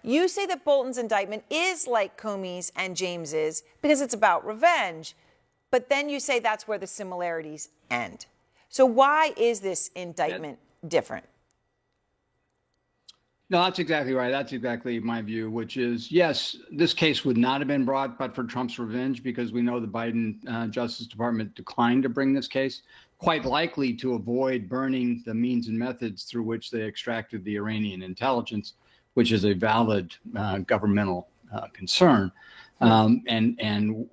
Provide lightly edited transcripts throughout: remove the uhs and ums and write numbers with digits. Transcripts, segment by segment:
You say that Bolton's indictment is like Comey's and James's because it's about revenge. But then you say that's where the similarities end. So why is this indictment different? No, that's exactly right. That's exactly my view, which is, yes, this case would not have been brought but for Trump's revenge, because we know the Biden Justice Department declined to bring this case, quite likely to avoid burning the means and methods through which they extracted the Iranian intelligence, which is a valid governmental concern. And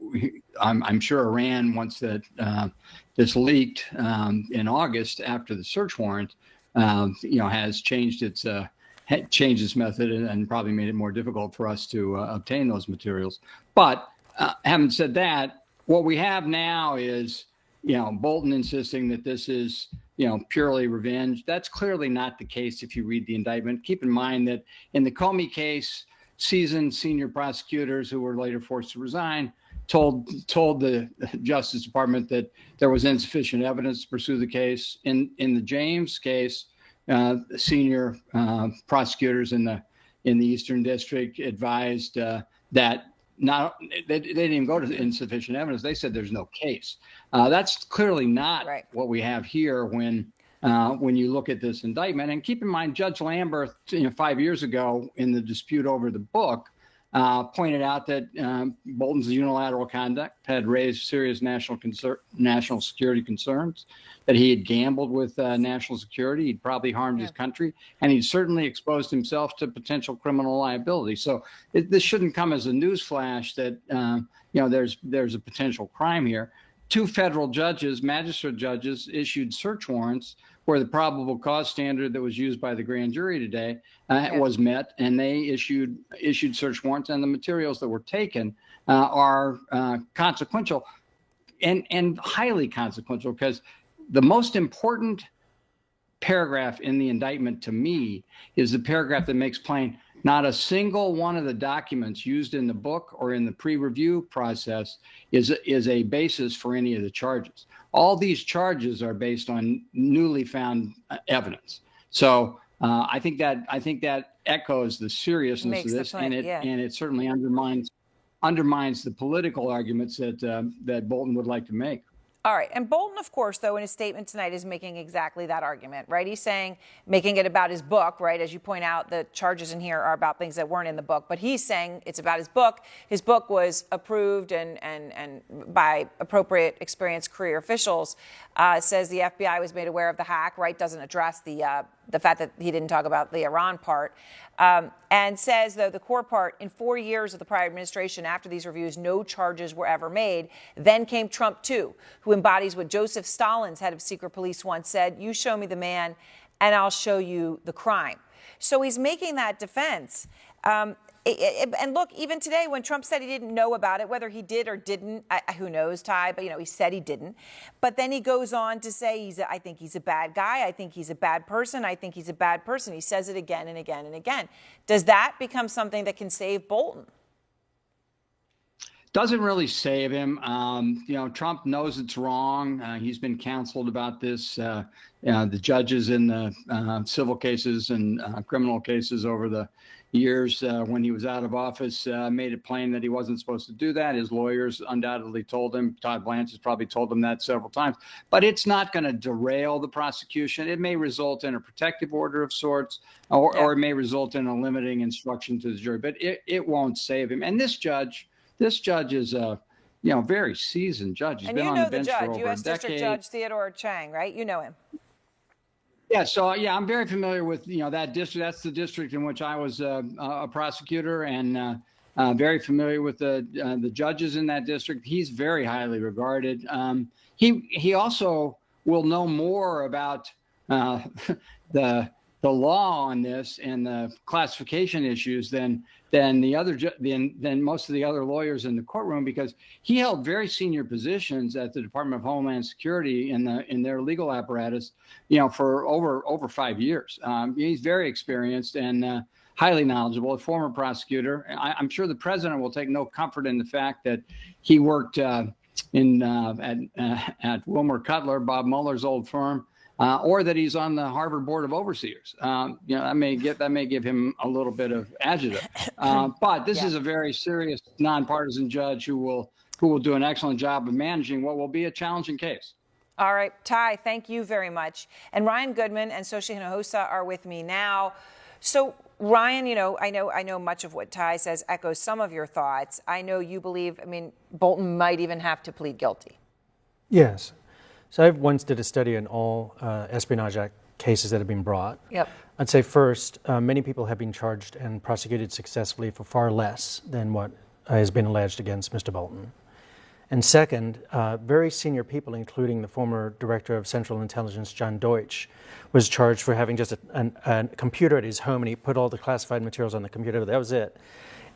I'm sure Iran, once that this leaked in August after the search warrant, has changed its method and probably made it more difficult for us to obtain those materials. But having said that, what we have now is, Bolton insisting that this is, purely revenge. That's clearly not the case if you read the indictment. Keep in mind that in the Comey case, seasoned senior prosecutors who were later forced to resign told the Justice Department that there was insufficient evidence to pursue the case. In the James case, senior prosecutors in the Eastern District advised that they didn't even go to insufficient evidence. They said there's no case. That's clearly not what we have here when you look at this indictment. And keep in mind, Judge Lamberth, 5 years ago in the dispute over the book, pointed out that Bolton's unilateral conduct had raised serious national security concerns, that he had gambled with national security, he'd probably harmed his country, and he'd certainly exposed himself to potential criminal liability. So this shouldn't come as a newsflash that there's a potential crime here. 2 federal judges, magistrate judges, issued search warrants where the probable cause standard that was used by the grand jury today was met, and they issued search warrants, and the materials that were taken are consequential and highly consequential, because the most important paragraph in the indictment to me is the paragraph that makes plain not a single one of the documents used in the book or in the pre-review process is a basis for any of the charges. All these charges are based on newly found evidence. So I think that echoes the seriousness of this, and it certainly undermines the political arguments that Bolton would like to make. All right. And Bolton, of course, though, in his statement tonight is making exactly that argument, right? He's saying, making it about his book, right? As you point out, the charges in here are about things that weren't in the book, but he's saying it's about his book. His book was approved and by appropriate, experienced career officials. Says the FBI was made aware of the hack, right? Doesn't address the fact that he didn't talk about the Iran part. And says, though, the core part, in 4 years of the prior administration, after these reviews, no charges were ever made. Then came Trump, too, who embodies what Joseph Stalin's head of secret police once said: you show me the man and I'll show you the crime. So he's making that defense. And look, even today, when Trump said he didn't know about it, whether he did or didn't, who knows, Ty, but, he said he didn't. But then he goes on to say, I think he's a bad guy. I think he's a bad person. I think he's a bad person. He says it again and again and again. Does that become something that can save Bolton? Doesn't really save him. Trump knows it's wrong. He's been counseled about this. The judges in the civil cases and criminal cases over the years when he was out of office made it plain that he wasn't supposed to do that. His lawyers undoubtedly told him. Todd Blanche has probably told him that several times. But it's not going to derail the prosecution. It may result in a protective order of sorts, or it may result in a limiting instruction to the jury. But it won't save him. And this judge is a very seasoned judge. He's been on the bench for over a decade. U.S. District Judge Theodore Chang, right? You know him. Yeah, so I'm very familiar with that district. That's the district in which I was a prosecutor, and very familiar with the judges in that district. He's very highly regarded. He also will know more about the law on this and the classification issues than most of the other lawyers in the courtroom, because he held very senior positions at the Department of Homeland Security in their legal apparatus, for over 5 years. He's very experienced and highly knowledgeable, a former prosecutor. I'm sure the president will take no comfort in the fact that he worked at Wilmer Cutler, Bob Mueller's old firm, or that he's on the Harvard Board of Overseers. That may give him a little bit of adjective. But this is a very serious, nonpartisan judge who will do an excellent job of managing what will be a challenging case. All right, Ty, thank you very much. And Ryan Goodman and Xochitl Hinojosa are with me now. So, Ryan, I know much of what Ty says echoes some of your thoughts. I know you believe, Bolton might even have to plead guilty. Yes. So I once did a study on all Espionage Act cases that have been brought. Yep. I'd say first, many people have been charged and prosecuted successfully for far less than what has been alleged against Mr. Bolton. And second, very senior people, including the former director of Central Intelligence, John Deutsch, was charged for having just a computer at his home, and he put all the classified materials on the computer. That was it.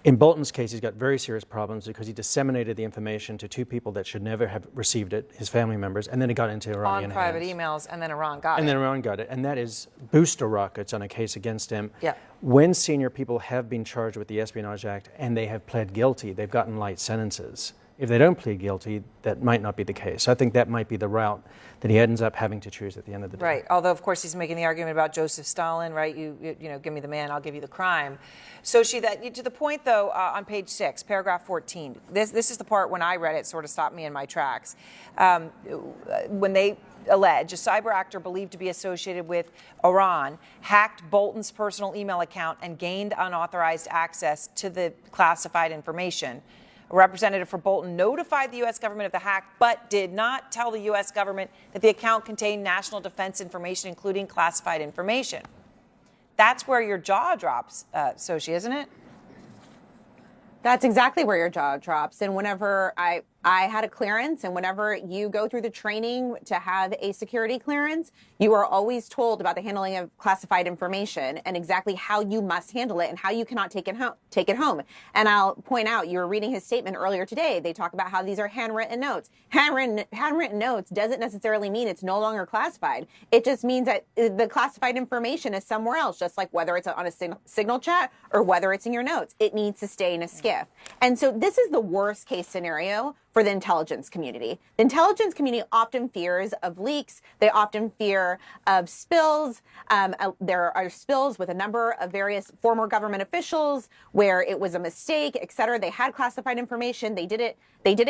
In Bolton's case, he's got very serious problems because he disseminated the information to two people that should never have received it, his family members, and then it got into Iranian On private hands. emails, and then Iran got it. And then Iran got it. And that is booster rockets on a case against him. Yeah. When senior people have been charged with the Espionage Act and they have pled guilty, they've gotten light sentences. If they don't plead guilty, that might not be the case. So I think that might be the route that he ends up having to choose at the end of the day. Right. Although, of course, he's making the argument about Joseph Stalin, right? You give me the man, I'll give you the crime. So to the point, though, on page 6, paragraph 14, this is the part when I read it sort of stopped me in my tracks. When they allege a cyber actor believed to be associated with Iran hacked Bolton's personal email account and gained unauthorized access to the classified information. A representative for Bolton notified the U.S. government of the hack, but did not tell the U.S. government that the account contained national defense information, including classified information. That's where your jaw drops, Sochi, isn't it? That's exactly where your jaw drops. And whenever I had a clearance, and whenever you go through the training to have a security clearance, you are always told about the handling of classified information and exactly how you must handle it and how you cannot take it home. And I'll point out, you were reading his statement earlier today. They talk about how these are handwritten notes. Handwritten notes doesn't necessarily mean it's no longer classified. It just means that the classified information is somewhere else, just like whether it's on a signal chat or whether it's in your notes. It needs to stay in a SCIF. And so this is the worst case scenario for the intelligence community. The intelligence community often fears of leaks. They often fear of spills. There are spills with a number of various former government officials where it was a mistake, et cetera. They had classified information. They didn't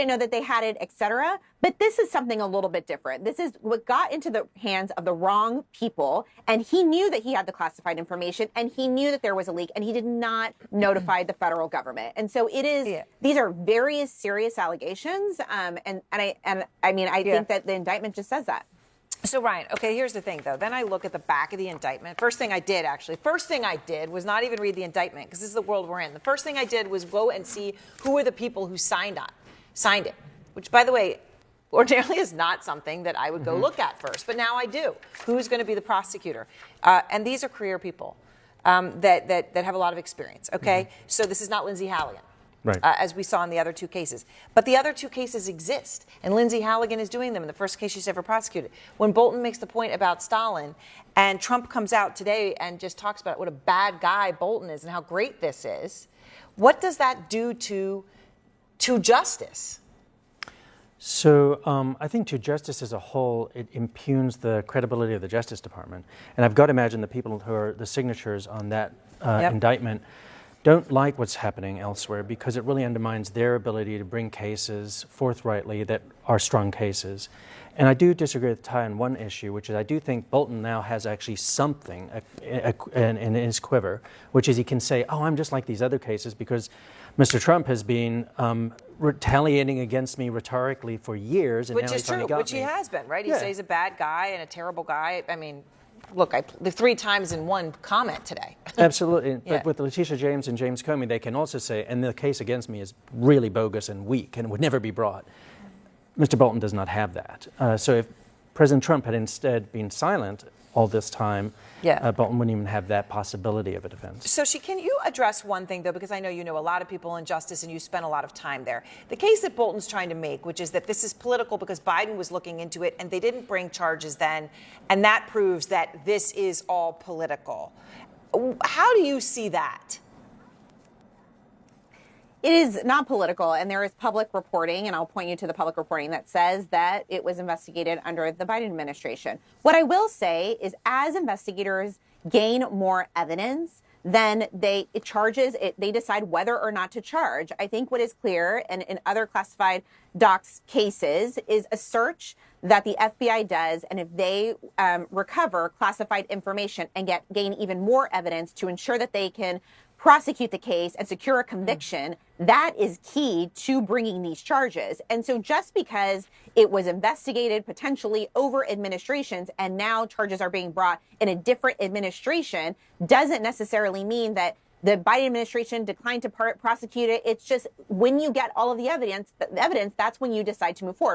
know that they had it, et cetera. But this is something a little bit different. This is what got into the hands of the wrong people. And he knew that he had the classified information, and he knew that there was a leak, and he did not notify the federal government. And so these are very serious allegations. I think that the indictment just says that. So, Ryan, okay, here's the thing, though. Then I look at the back of the indictment. First thing I did was not even read the indictment, because this is the world we're in. The first thing I did was go and see who were the people who signed it, which, by the way, ordinarily is not something that I would go look at first. But now I do. Who's going to be the prosecutor? And these are career people that have a lot of experience, okay? So this is not Lindsay Halligan. Right. As we saw in the other two cases. But the other two cases exist, and Lindsay Halligan is doing them in the first case she's ever prosecuted. When Bolton makes the point about Stalin, and Trump comes out today and just talks about what a bad guy Bolton is and how great this is, what does that do to justice? So I think to justice as a whole, it impugns the credibility of the Justice Department. And I've got to imagine the people who are the signatures on that indictment don't like what's happening elsewhere, because it really undermines their ability to bring cases forthrightly that are strong cases. And I do disagree with Ty on one issue, which is I do think Bolton now has actually something in his quiver, which is he can say, oh, I'm just like these other cases because Mr. Trump has been retaliating against me rhetorically for years. And which now is he finally true, got which me. He has been, right? He says he's a bad guy and a terrible guy. I mean, look, the 3 times in one comment today. Absolutely. But with Letitia James and James Comey, they can also say, and the case against me is really bogus and weak and would never be brought. Mr. Bolton does not have that. So if President Trump had instead been silent all this time, Bolton wouldn't even have that possibility of a defense. So, can you address one thing, though, because I know you know a lot of people in justice and you spend a lot of time there. The case that Bolton's trying to make, which is that this is political because Biden was looking into it and they didn't bring charges then, and that proves that this is all political. How do you see that? It is not political, and there is public reporting, and I'll point you to the public reporting that says that it was investigated under the Biden administration. What I will say is, as investigators gain more evidence, then they decide whether or not to charge. I think what is clear, and in other classified docs cases, is a search that the FBI does, and if they recover classified information and gain even more evidence to ensure that they can prosecute the case and secure a conviction, that is key to bringing these charges. And so just because it was investigated potentially over administrations and now charges are being brought in a different administration doesn't necessarily mean that the Biden administration declined to prosecute it. It's just when you get all of the evidence, that's when you decide to move forward.